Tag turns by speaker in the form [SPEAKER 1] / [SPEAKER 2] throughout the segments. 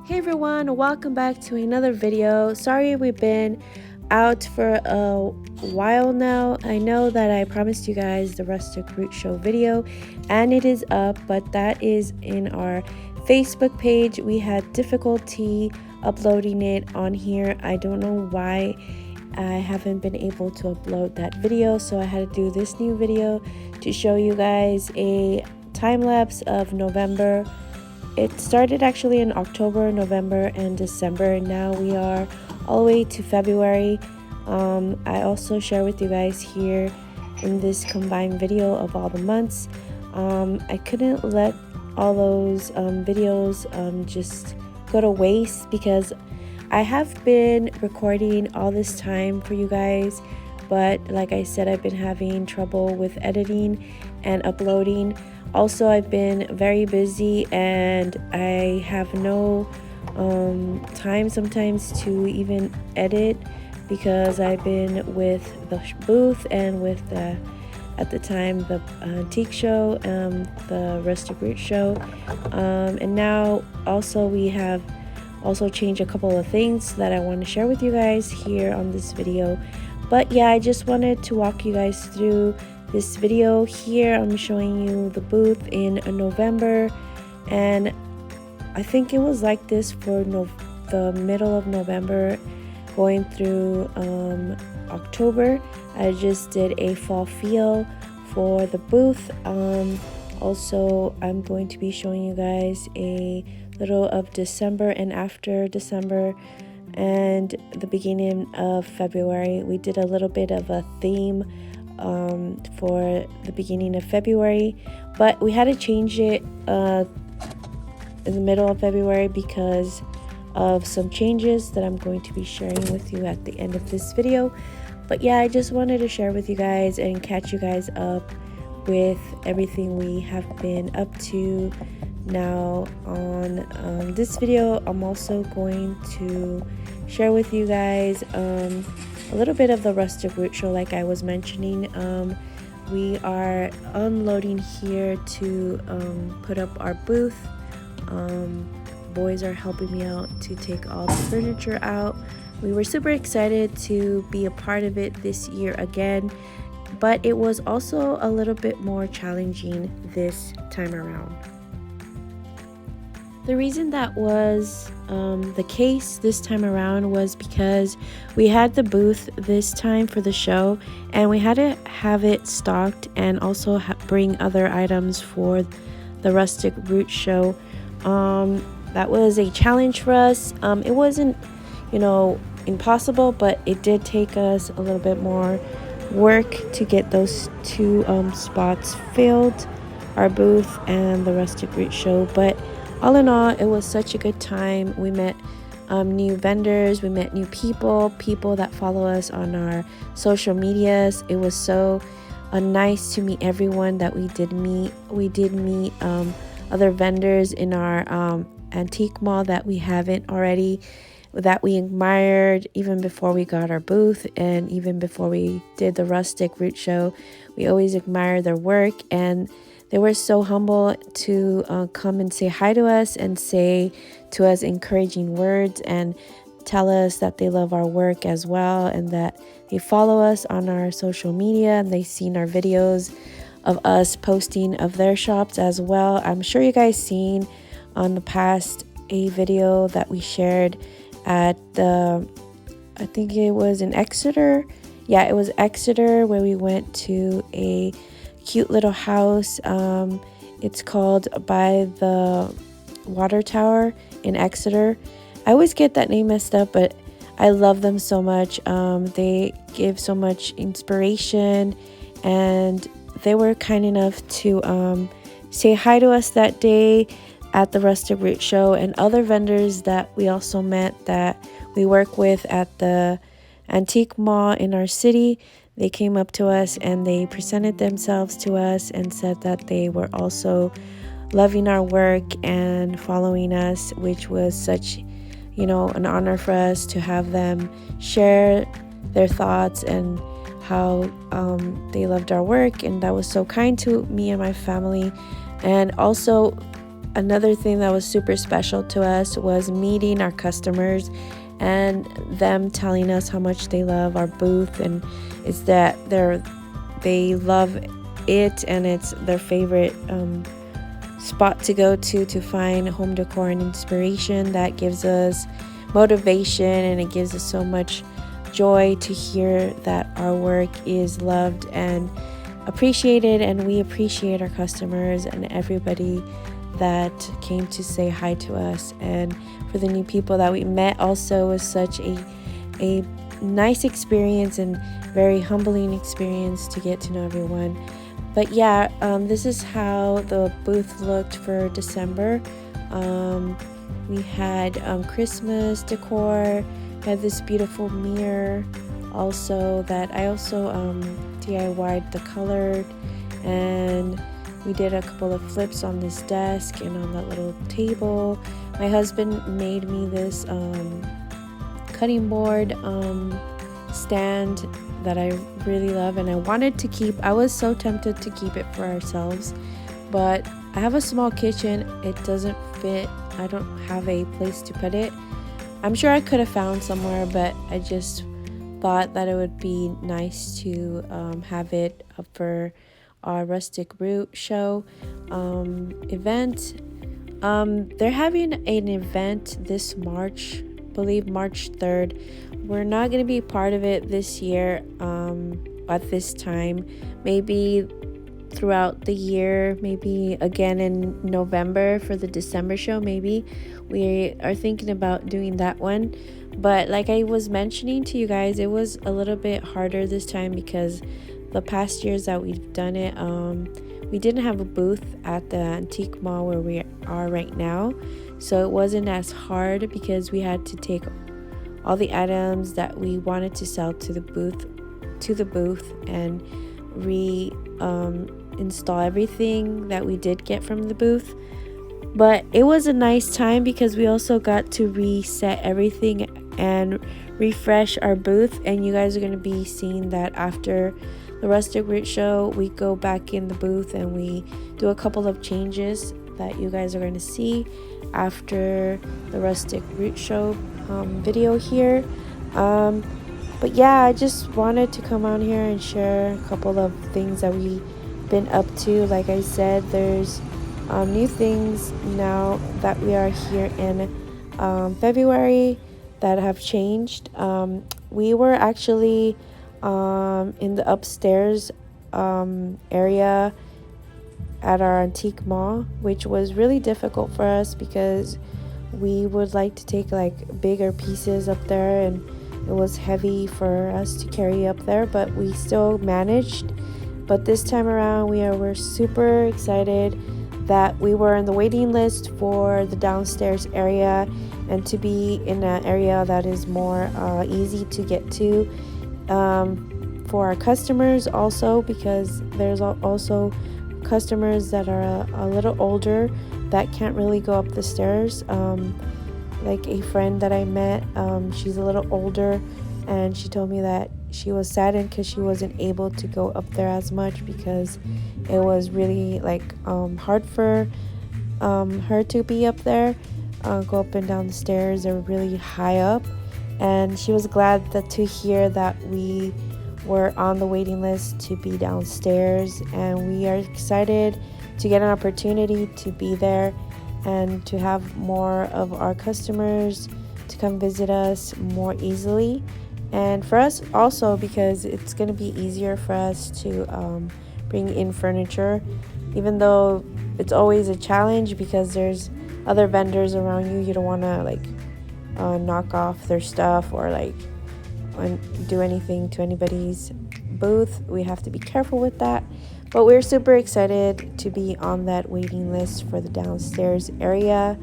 [SPEAKER 1] Hey everyone, welcome back to another video. Sorry we've been out for a while now. I know that I promised you guys the Rustic Root Show video and it is up, but that is in our Facebook page. We had difficulty uploading it on here. I don't know why I haven't been able to upload that video, so I had to do this new video to show you guys a time lapse of November. It started actually in October, November, and December. Now we are all the way to February. I also share with you guys here in this combined video of all the months. I couldn't let all those videos just go to waste because I have been recording all this time for you guys, but like I said, I've been having trouble with editing and uploading. Also, I've been very busy and I have no time sometimes to even edit because I've been with the booth and with the, at the time, the antique show, the Rustic Root show, and now also we have also changed a couple of things that I want to share with you guys here on this video. But yeah, I just wanted to walk you guys through this video. Here I'm showing you the booth in November, and I think it was like this for the middle of November going through October. I just did a fall feel for the booth. Also, I'm going to be showing you guys a little of December and after December and the beginning of February. We did a little bit of a theme for the beginning of February, but we had to change it in the middle of February because of some changes that I'm going to be sharing with you at the end of this video. But yeah, I just wanted to share with you guys and catch you guys up with everything we have been up to now. On this video, I'm also going to share with you guys a little bit of the Rustic Root show. Like I was mentioning, we are unloading here to put up our booth. Boys are helping me out to take all the furniture out. We were super excited to be a part of it this year again, but it was also a little bit more challenging this time around. The reason that was the case this time around was because we had the booth this time for the show and we had to have it stocked and also bring other items for the Rustic Root show. That was a challenge for us. It wasn't, impossible, but it did take us a little bit more work to get those two spots filled, our booth and the Rustic Root show. But all in all, it was such a good time. We met new vendors, we met new people that follow us on our social medias. It was so nice to meet everyone that we did meet. We did meet other vendors in our antique mall that we haven't already, that we admired even before we got our booth and even before we did the Rustic Root show. We always admired their work, and they were so humble to come and say hi to us and say to us encouraging words and tell us that they love our work as well and that they follow us on our social media and they've seen our videos of us posting of their shops as well. I'm sure you guys seen on the past a video that we shared at the, I think it was in Exeter. Yeah, it was Exeter, where we went to a cute little house. It's called By the Water Tower in Exeter. I always get that name messed up, but I love them so much. They give so much inspiration, and they were kind enough to say hi to us that day at the Rustic Root show, and other vendors that we also met that we work with at the antique mall in our city. They came up to us and they presented themselves to us and said that they were also loving our work and following us, which was such, an honor for us to have them share their thoughts and how they loved our work. And that was so kind to me and my family. And also another thing that was super special to us was meeting our customers and them telling us how much they love our booth, and it's that they love it and it's their favorite spot to go to find home decor and inspiration. That gives us motivation, and it gives us so much joy to hear that our work is loved and appreciated, and we appreciate our customers and everybody that came to say hi to us. And for the new people that we met, also was such a nice experience and very humbling experience to get to know everyone. But yeah, this is how the booth looked for December. We had Christmas decor, had this beautiful mirror also that I also DIY'd the colored, and we did a couple of flips on this desk and on that little table. My husband made me this cutting board stand that I really love, and I wanted to keep. I was so tempted to keep it for ourselves, but I have a small kitchen. It doesn't fit. I don't have a place to put it. I'm sure I could have found somewhere, but I just thought that it would be nice to have it up for our Rustic Root show event. They're having an event this March, I believe March 3rd. We're not going to be part of it this year at this time. Maybe throughout the year, maybe again in November for the December show. Maybe we are thinking about doing that one. But like I was mentioning to you guys, it was a little bit harder this time because the past years that we've done it, we didn't have a booth at the antique mall where we are right now. So it wasn't as hard because we had to take all the items that we wanted to sell to the booth and install everything that we did get from the booth. But it was a nice time because we also got to reset everything and refresh our booth, and you guys are going to be seeing that after the Rustic Root show. We go back in the booth and we do a couple of changes that you guys are going to see after the Rustic Root show video here. But yeah, I just wanted to come on here and share a couple of things that we've been up to. Like I said, there's new things now that we are here in February that have changed. We were actually in the upstairs area at our antique mall, which was really difficult for us because we would like to take like bigger pieces up there, and it was heavy for us to carry up there, but we still managed. But this time around, we're super excited that we were in the waiting list for the downstairs area, and to be in an area that is more easy to get to for our customers also, because there's also customers that are a little older that can't really go up the stairs. Like a friend that I met, she's a little older, and she told me that she was saddened because she wasn't able to go up there as much because it was really like hard for her to be up there, go up and down the stairs. They're really high up, and she was glad to hear that we were on the waiting list to be downstairs, and we are excited to get an opportunity to be there and to have more of our customers to come visit us more easily. And for us also, because it's going to be easier for us to bring in furniture, even though it's always a challenge because there's other vendors around you. You don't want to like knock off their stuff or like do anything to anybody's booth. We have to be careful with that. But we're super excited to be on that waiting list for the downstairs area.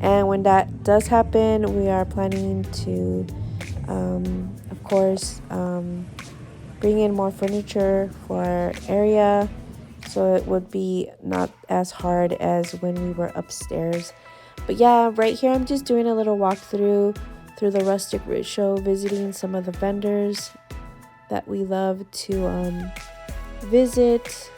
[SPEAKER 1] And when that does happen, we are planning to, of course, bring in more furniture for our area, so it would be not as hard as when we were upstairs. But yeah, right here I'm just doing a little walkthrough through the Rustic Root show, visiting some of the vendors that we love to visit.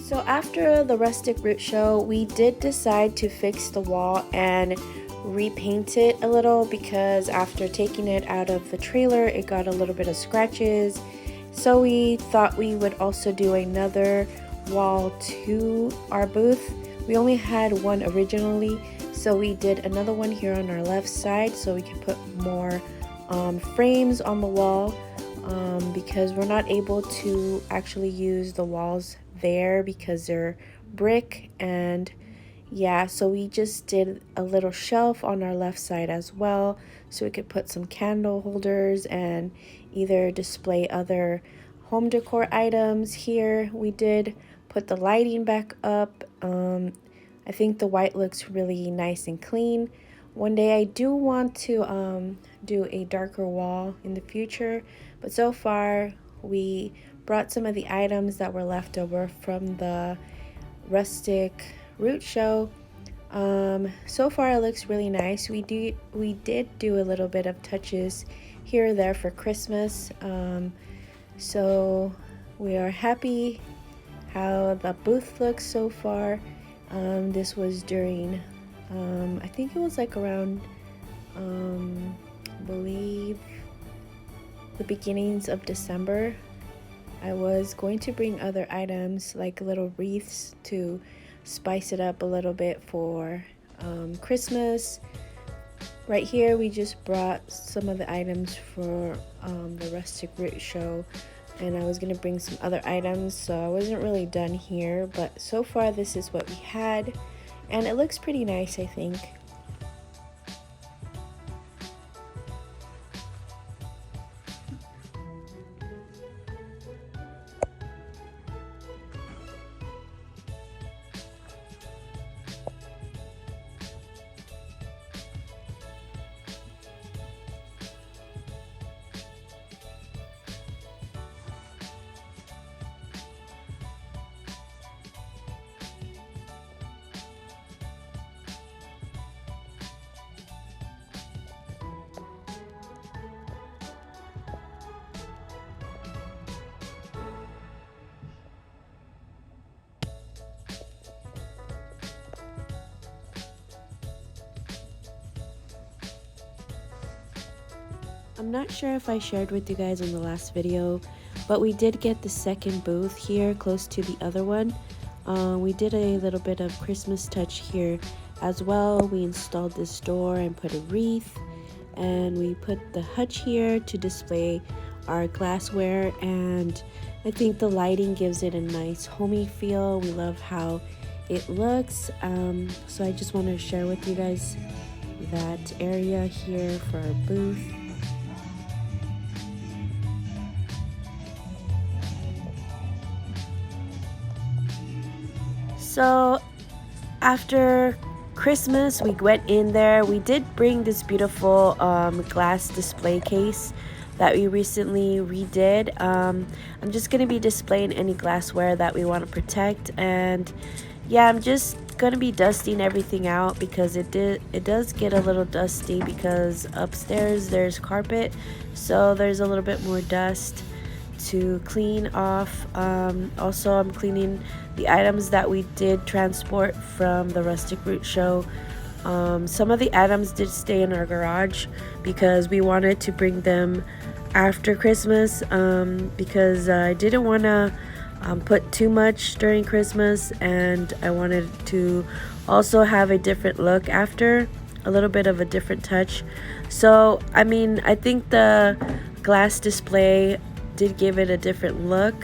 [SPEAKER 1] So after the rustic root show, we did decide to fix the wall and repaint it a little, because after taking it out of the trailer it got a little bit of scratches. So we thought we would also do another wall to our booth. We only had one originally, so we did another one here on our left side so we can put more frames on the wall, because we're not able to actually use the walls there because they're brick. And yeah, so we just did a little shelf on our left side as well, so we could put some candle holders and either display other home decor items. Here we did put the lighting back up. I think the white looks really nice and clean. One day I do want to do a darker wall in the future, but so far we brought some of the items that were left over from the rustic root show. So far it looks really nice. We did do a little bit of touches here or there for Christmas, so we are happy how the booth looks so far. This was during I think it was like around I believe the beginnings of December. I was going to bring other items like little wreaths to spice it up a little bit for Christmas. Right here we just brought some of the items for the rustic root show, and I was gonna bring some other items, so I wasn't really done here, but so far this is what we had, and it looks pretty nice, I think. I'm not sure if I shared with you guys in the last video, but we did get the second booth here close to the other one. We did a little bit of Christmas touch here as well. We installed this door and put a wreath, and we put the hutch here to display our glassware, and I think the lighting gives it a nice homey feel. We love how it looks, so I just wanted to share with you guys that area here for our booth. So after Christmas we went in there. We did bring this beautiful glass display case that we recently redid. I'm just going to be displaying any glassware that we want to protect, and yeah, I'm just going to be dusting everything out because it does get a little dusty because upstairs there's carpet, so there's a little bit more dust to clean off. Also, I'm cleaning the items that we did transport from the rustic root show. Some of the items did stay in our garage because we wanted to bring them after Christmas, because I didn't want to put too much during Christmas, and I wanted to also have a different look after, a little bit of a different touch. So I mean, I think the glass display did give it a different look.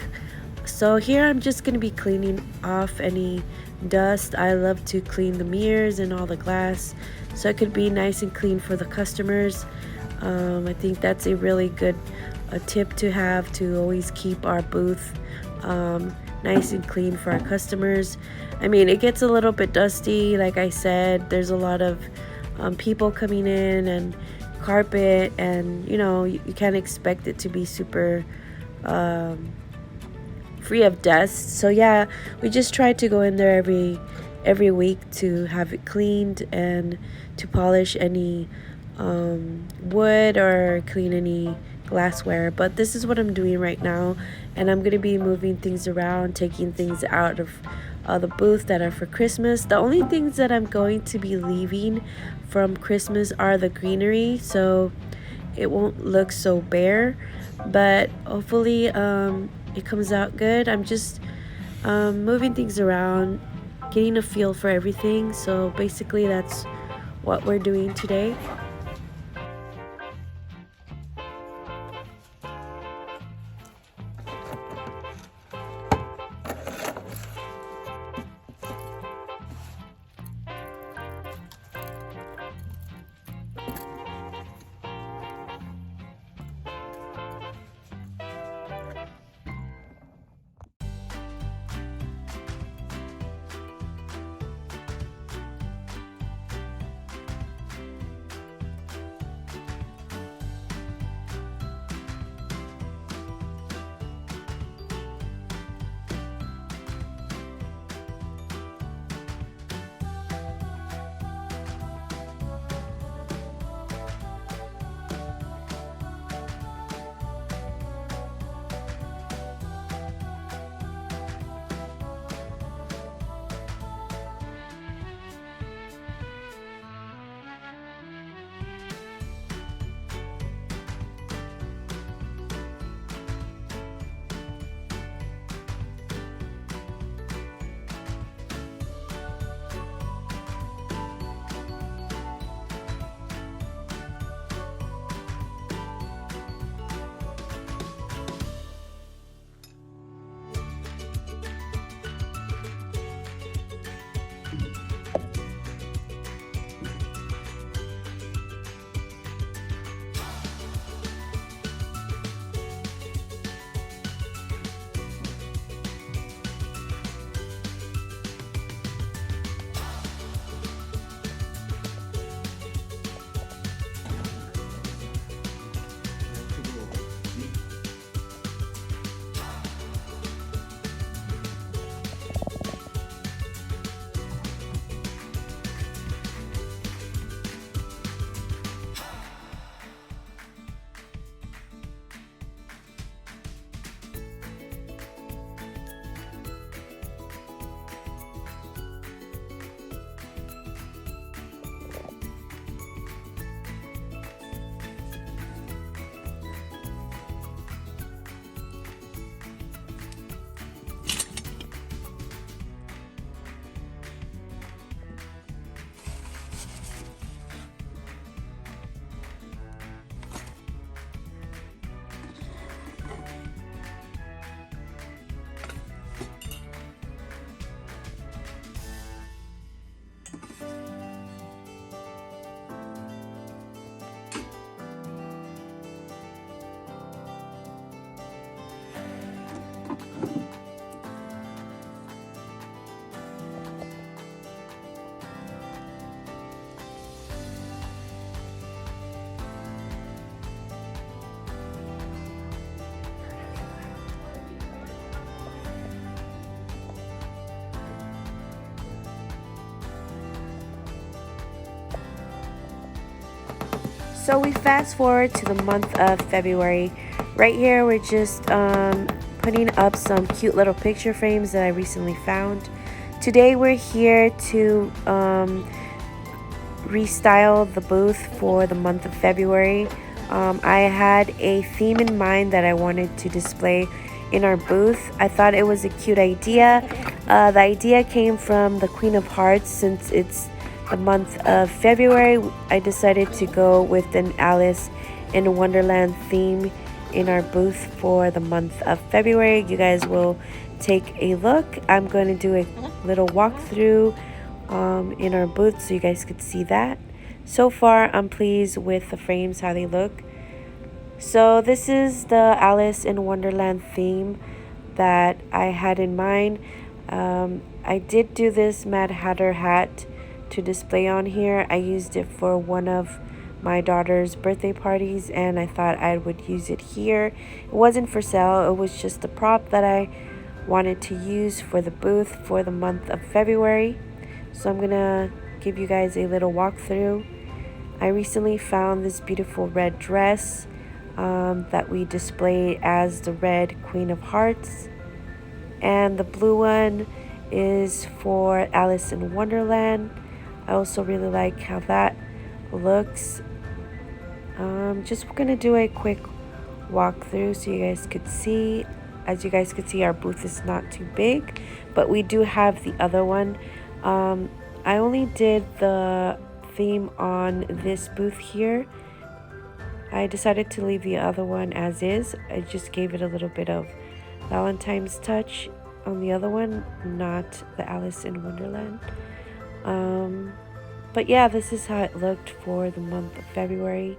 [SPEAKER 1] So here I'm just going to be cleaning off any dust. I love to clean the mirrors and all the glass so it could be nice and clean for the customers. I think that's a really good tip to have, to always keep our booth nice and clean for our customers. I mean, it gets a little bit dusty, like I said. There's a lot of people coming in and carpet, and you know, you can't expect it to be super free of dust. So yeah, we just try to go in there every week to have it cleaned and to polish any wood or clean any glassware, but this is what I'm doing right now, and I'm gonna be moving things around, taking things out of the booth that are for Christmas. The only things that I'm going to be leaving from Christmas are the greenery, so it won't look so bare, but hopefully it comes out good. I'm just moving things around, getting a feel for everything. So basically that's what we're doing today. So we fast forward to the month of February. Right here, we're just putting up some cute little picture frames that I recently found. Today, we're here to restyle the booth for the month of February. I had a theme in mind that I wanted to display in our booth. I thought it was a cute idea. The idea came from the Queen of Hearts. Since it's the month of February, I decided to go with an Alice in Wonderland theme in our booth for the month of February. You guys will take a look. I'm going to do a little walkthrough in our booth so you guys could see that. So far, I'm pleased with the frames, how they look. So this is the Alice in Wonderland theme that I had in mind. I did do this Mad Hatter hat to display on here. I used it for one of my daughter's birthday parties, and I thought I would use it here. It wasn't for sale, it was just a prop that I wanted to use for the booth for the month of February. So I'm gonna give you guys a little walkthrough. I recently found this beautiful red dress that we displayed as the red Queen of Hearts. And the blue one is for Alice in Wonderland. I also really like how that looks. Just gonna do a quick walkthrough so you guys could see. As you guys could see, our booth is not too big, but we do have the other one. I only did the theme on this booth here. I decided to leave the other one as is. I just gave it a little bit of Valentine's touch on the other one, not the Alice in Wonderland. But yeah, this is how it looked for the month of February.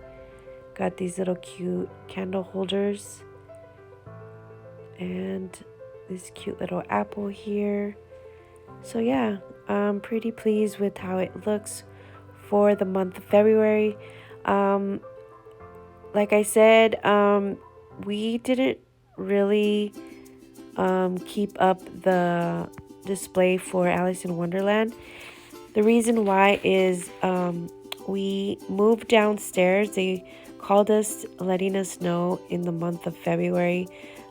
[SPEAKER 1] Got these little cute candle holders and this cute little apple here. So yeah, I'm pretty pleased with how it looks for the month of February. Like I said, we didn't really keep up the display for Alice in Wonderland. The reason why is we moved downstairs. They called us letting us know in the month of February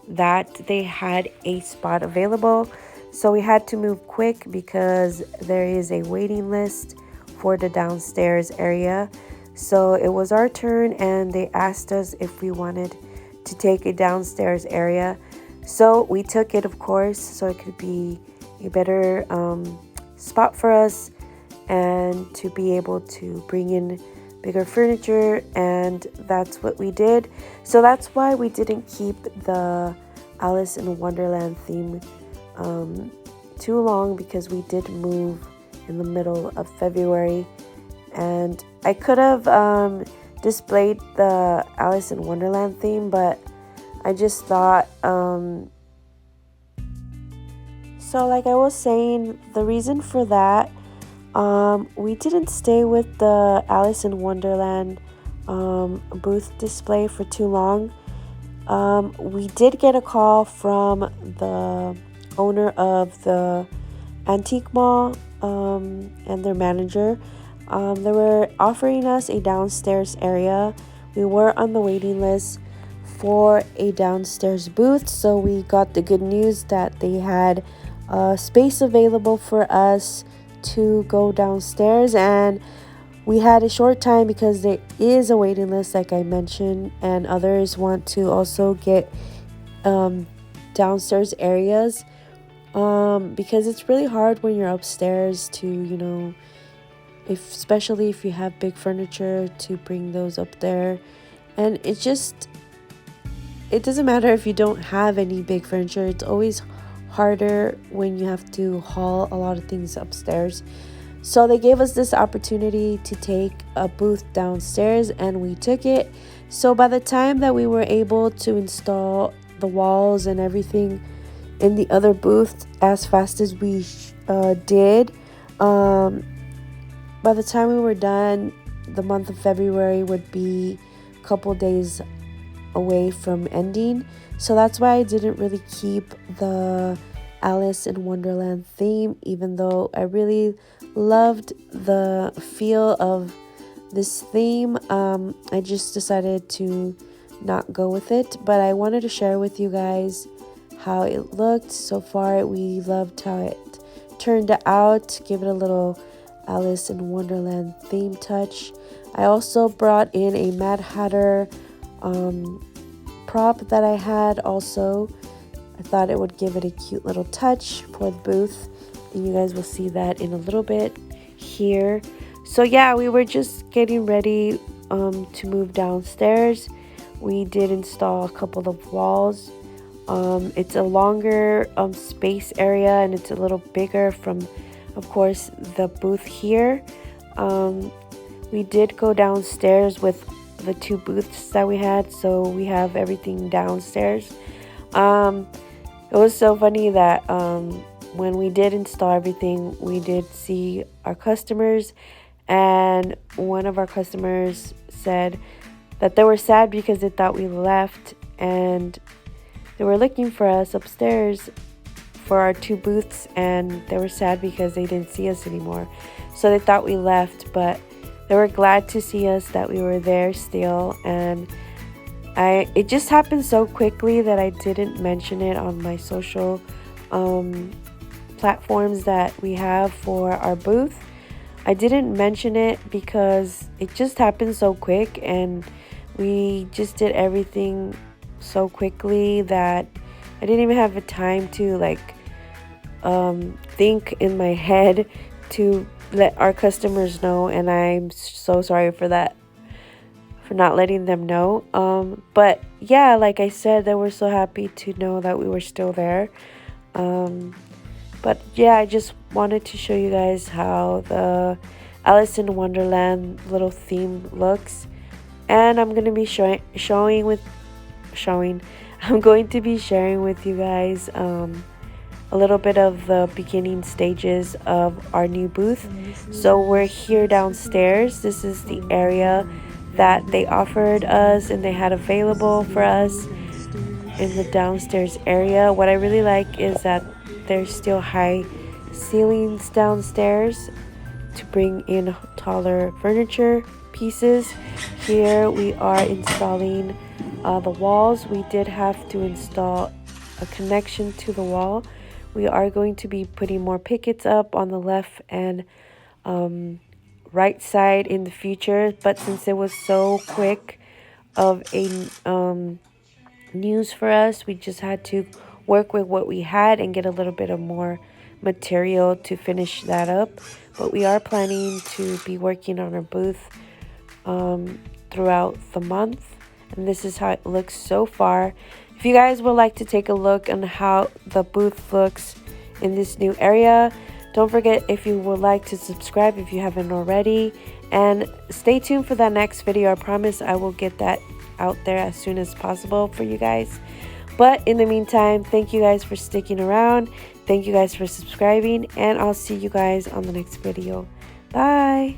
[SPEAKER 1] that they had a spot available. So we had to move quick because there is a waiting list for the downstairs area. So it was our turn and they asked us if we wanted to take a downstairs area. So we took it, of course, so it could be a better spot for us and to be able to bring in bigger furniture, and that's what we did. So that's why we didn't keep the Alice in Wonderland theme too long, because we did move in the middle of February. And I could have displayed the Alice in Wonderland theme, but I just thought, so like I was saying, the reason for that, we didn't stay with the Alice in Wonderland booth display for too long. We did get a call from the owner of the antique mall and their manager. They were offering us a downstairs area. We were on the waiting list for a downstairs booth, so we got the good news that they had space available for us to go downstairs, and we had a short time because there is a waiting list, like I mentioned, and others want to also get downstairs areas because it's really hard when you're upstairs to, you know, especially if you have big furniture, to bring those up there. And it doesn't matter if you don't have any big furniture, it's always harder when you have to haul a lot of things upstairs. So they gave us this opportunity to take a booth downstairs, and we took it. So by the time that we were able to install the walls and everything in the other booth as fast as we did, by the time we were done, the month of February would be a couple days away from ending. So that's why I didn't really keep the Alice in Wonderland theme, even though I really loved the feel of this theme. I just decided to not go with it, but I wanted to share with you guys how it looked. So far, we loved how it turned out. Give it a little Alice in Wonderland theme touch. I also brought in a Mad Hatter prop that I had also. I thought it would give it a cute little touch for the booth, and you guys will see that in a little bit here. So yeah, we were just getting ready to move downstairs. We did install a couple of walls. It's a longer space area, and it's a little bigger from, of course, the booth here. We did go downstairs with the two booths that we had, so we have everything downstairs. It was so funny that when we did install everything, we did see our customers, and one of our customers said that they were sad because they thought we left, and they were looking for us upstairs for our two booths, and they were sad because they didn't see us anymore. So they thought we left, but they were glad to see us, that we were there still. And It just happened so quickly that I didn't mention it on my social platforms that we have for our booth. I didn't mention it because it just happened so quick, and we just did everything so quickly that I didn't even have a time to think in my head to let our customers know, and I'm so sorry for that, for not letting them know. But yeah, like I said, they were so happy to know that we were still there. But yeah, I just wanted to show you guys how the Alice in Wonderland little theme looks, and I'm gonna be showing I'm going to be sharing with you guys a little bit of the beginning stages of our new booth. So we're here downstairs. This is the area that they offered us and they had available for us in the downstairs area. What I really like is that there's still high ceilings downstairs to bring in taller furniture pieces. Here we are installing the walls. We did have to install a connection to the wall. We are going to be putting more pickets up on the left and right side in the future, but since it was so quick of a news for us, we just had to work with what we had and get a little bit of more material to finish that up. But we are planning to be working on our booth throughout the month, and this is how it looks so far. If you guys would like to take a look on how the booth looks in this new area, don't forget, if you would like, to subscribe if you haven't already, and stay tuned for that next video. I promise I will get that out there as soon as possible for you guys. But in the meantime, thank you guys for sticking around. Thank you guys for subscribing, and I'll see you guys on the next video. Bye.